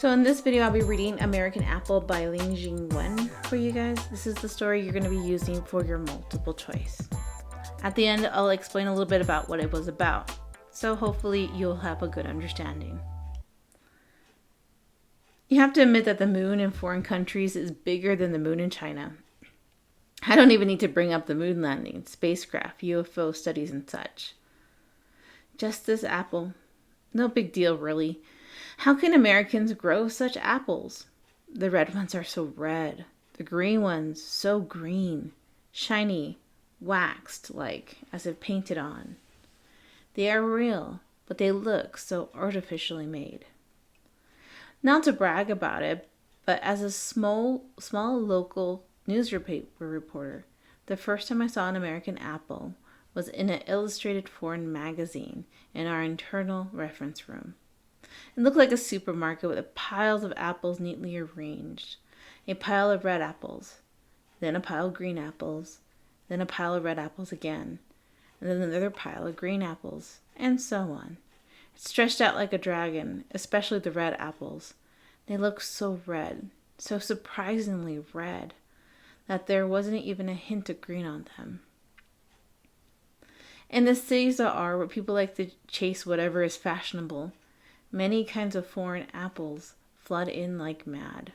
So in this video, I'll be reading American Apple by Ling Jing Wen for you guys. This is the story you're going to be using for your multiple choice. At the end, I'll explain a little bit about what it was about. So hopefully you'll have a good understanding. You have to admit that the moon in foreign countries is bigger than the moon in China. I don't even need to bring up the moon landing, spacecraft, UFO studies and such. Just this apple. No big deal, really. How can Americans grow such apples? The red ones are so red. The green ones so green. Shiny, waxed like, as if painted on. They are real, but they look so artificially made. Not to brag about it, but as a small local newspaper reporter, the first time I saw an American apple was in an illustrated foreign magazine in our internal reference room. It looked like a supermarket with piles of apples neatly arranged. A pile of red apples, then a pile of green apples, then a pile of red apples again, and then another pile of green apples, and so on. It stretched out like a dragon, especially the red apples. They looked so red, so surprisingly red, that there wasn't even a hint of green on them. In the cities that are where people like to chase whatever is fashionable, many kinds of foreign apples flood in like mad.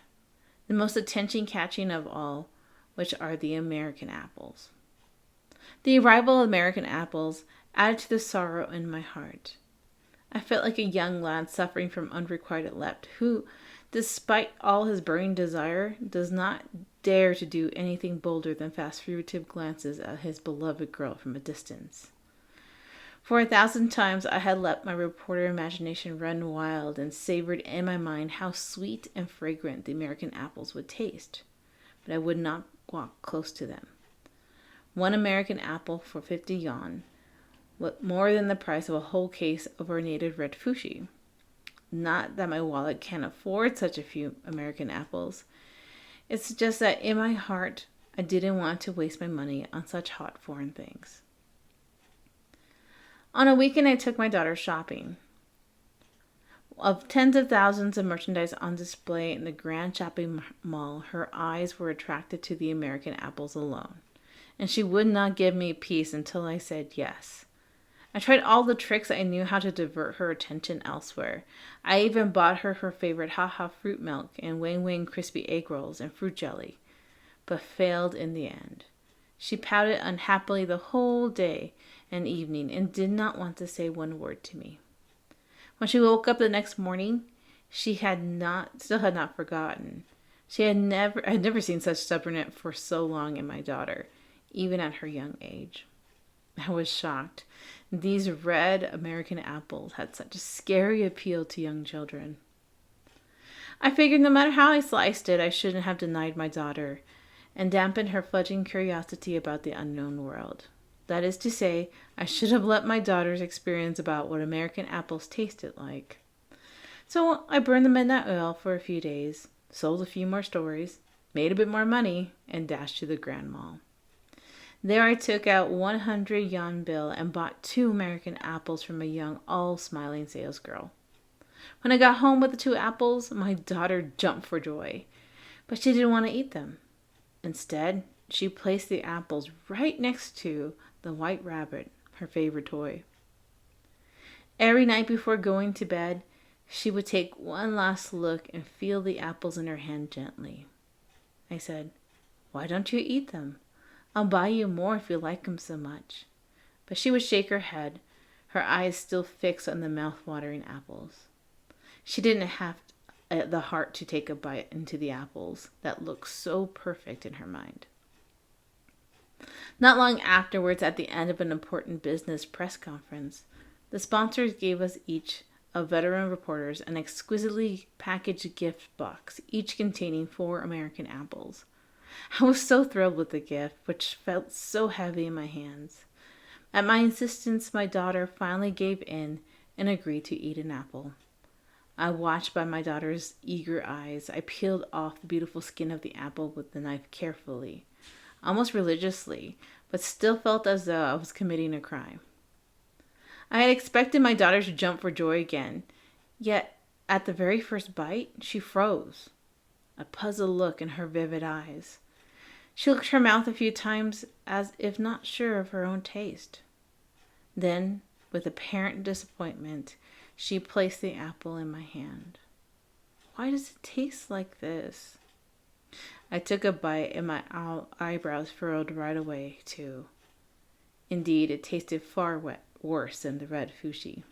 The most attention-catching of all, which are the American apples. The arrival of American apples added to the sorrow in my heart. I felt like a young lad suffering from unrequited lept, who, despite all his burning desire, does not dare to do anything bolder than fast furtive glances at his beloved girl from a distance. For 1,000 times I had let my reporter imagination run wild and savored in my mind how sweet and fragrant the American apples would taste, but I would not walk close to them. One American apple for 50 yuan, more than the price of a whole case of our native red fuchsia. Not that my wallet can't afford such a few American apples. It's just that in my heart, I didn't want to waste my money on such hot foreign things. On a weekend, I took my daughter shopping. Of tens of thousands of merchandise on display in the grand shopping mall, her eyes were attracted to the American apples alone, and she would not give me peace until I said yes. I tried all the tricks I knew how to divert her attention elsewhere. I even bought her favorite Ha-Ha fruit milk and Wang Wang crispy egg rolls and fruit jelly, but failed in the end. She pouted unhappily the whole day and evening and did not want to say one word to me. When she woke up the next morning, she still had not forgotten. I had never seen such stubbornness for so long in my daughter, even at her young age. I was shocked. These red American apples had such a scary appeal to young children. I figured no matter how I sliced it, I shouldn't have denied my daughter and dampened her fledgling curiosity about the unknown world. That is to say, I should have let my daughter's experience about what American apples tasted like. So I burned the midnight oil for a few days, sold a few more stories, made a bit more money, and dashed to the Grand Mall. There I took out 100 yuan bill and bought 2 American apples from a young, all-smiling salesgirl. When I got home with the 2 apples, my daughter jumped for joy, but she didn't want to eat them. Instead, she placed the apples right next to the white rabbit, her favorite toy. Every night before going to bed, she would take one last look and feel the apples in her hand gently. I said, "Why don't you eat them? I'll buy you more if you like them so much." But she would shake her head, her eyes still fixed on the mouth-watering apples. She didn't have the heart to take a bite into the apples that looked so perfect in her mind. Not long afterwards, at the end of an important business press conference, the sponsors gave us each of veteran reporters an exquisitely packaged gift box, each containing 4 American apples. I was so thrilled with the gift, which felt so heavy in my hands. At my insistence, my daughter finally gave in and agreed to eat an apple. I watched by my daughter's eager eyes. I peeled off the beautiful skin of the apple with the knife carefully, almost religiously, but still felt as though I was committing a crime. I had expected my daughter to jump for joy again, yet At the very first bite, she froze, a puzzled look in her vivid eyes. She licked her mouth a few times as if not sure of her own taste. Then, with apparent disappointment, she placed the apple in my hand. Why does it taste like this? I took a bite and my eyebrows furrowed right away, too. Indeed, it tasted far worse than the red fuchsia.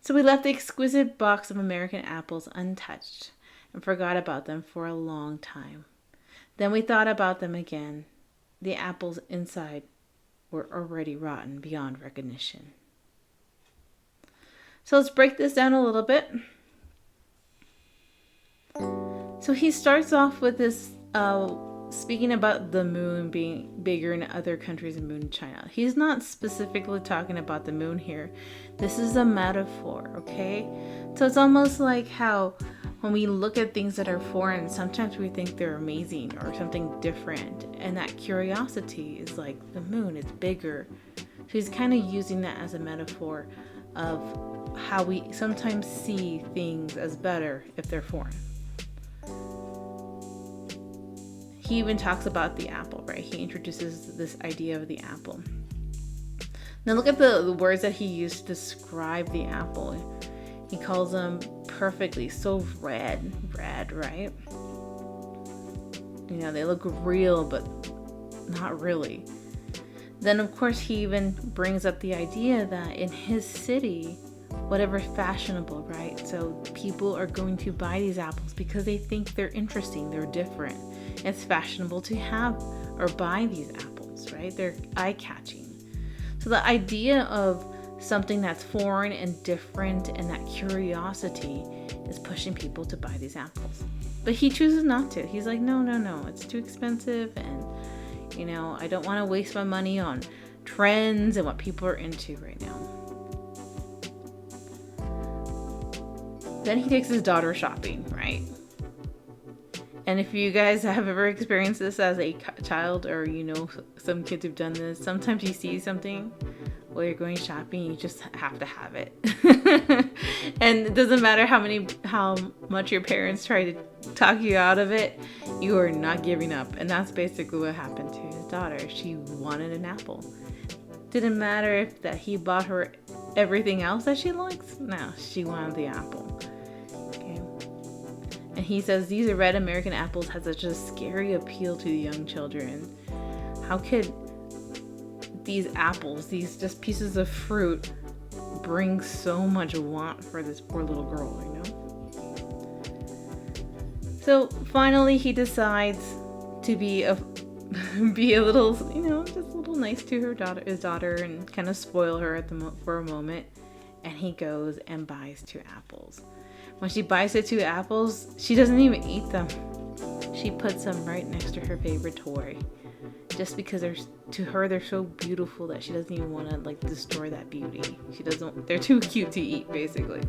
So we left the exquisite box of American apples untouched and forgot about them for a long time. Then we thought about them again. The apples inside were already rotten beyond recognition. So let's break this down a little bit. So he starts off with this speaking about the moon being bigger in other countries than moon in China. He's not specifically talking about the moon here. This is a metaphor, okay? So it's almost like how when we look at things that are foreign, sometimes we think they're amazing or something different. And that curiosity is like the moon, it's bigger. So he's kind of using that as a metaphor of how we sometimes see things as better if they're foreign. He even talks about the apple, right? He introduces this idea of the apple. Now look at the words that he used to describe the apple. He calls them perfectly, so red, right? You know, they look real, but not really. Then, of course, he even brings up the idea that in his city, whatever's fashionable, right? So people are going to buy these apples because they think they're interesting, they're different. It's fashionable to have or buy these apples, right? They're eye-catching. So the idea of something that's foreign and different and that curiosity is pushing people to buy these apples. But he chooses not to. He's like, no, it's too expensive and, you know, I don't want to waste my money on trends and what people are into right now. Then he takes his daughter shopping, right? And if you guys have ever experienced this as a child, or you know some kids who've done this, sometimes you see something while you're going shopping, you just have to have it. And it doesn't matter how much your parents try to talk you out of it, you are not giving up. And that's basically what happened to his daughter. She wanted an apple. Didn't matter if that he bought her everything else that she likes. No, she wanted the apple. And he says these red American apples had such a scary appeal to the young children. How could these apples, these just pieces of fruit, bring so much want for this poor little girl, you know? So finally he decides to be a little, you know, just a little nice to his daughter, and kind of spoil her for a moment. And he goes and buys 2 apples. When she buys the 2 apples, she doesn't even eat them. She puts them right next to her favorite toy. Just because to her they're so beautiful that she doesn't even want to like destroy that beauty. They're too cute to eat, basically.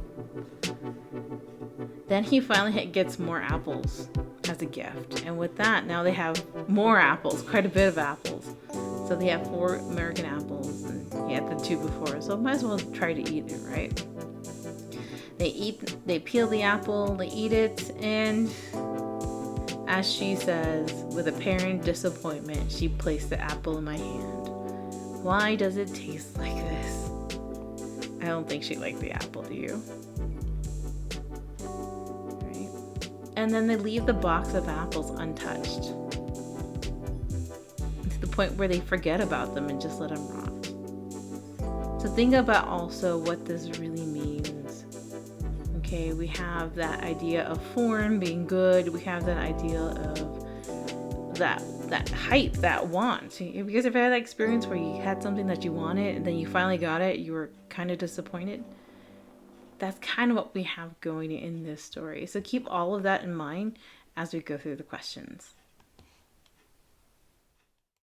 Then he finally gets more apples as a gift. And with that, now they have more apples, quite a bit of apples. So they have 4 American apples, and he had the 2 before. So might as well try to eat it, right? They peel the apple, they eat it, and as she says, with apparent disappointment, she placed the apple in my hand. Why does it taste like this? I don't think she liked the apple, do you? Right? And then they leave the box of apples untouched, to the point where they forget about them and just let them rot. So think about also what this really means. Okay, we have that idea of foreign being good. We have that idea of that hype, that want. Have you guys ever had that experience where you had something that you wanted and then you finally got it, you were kind of disappointed? That's kind of what we have going in this story. So keep all of that in mind as we go through the questions.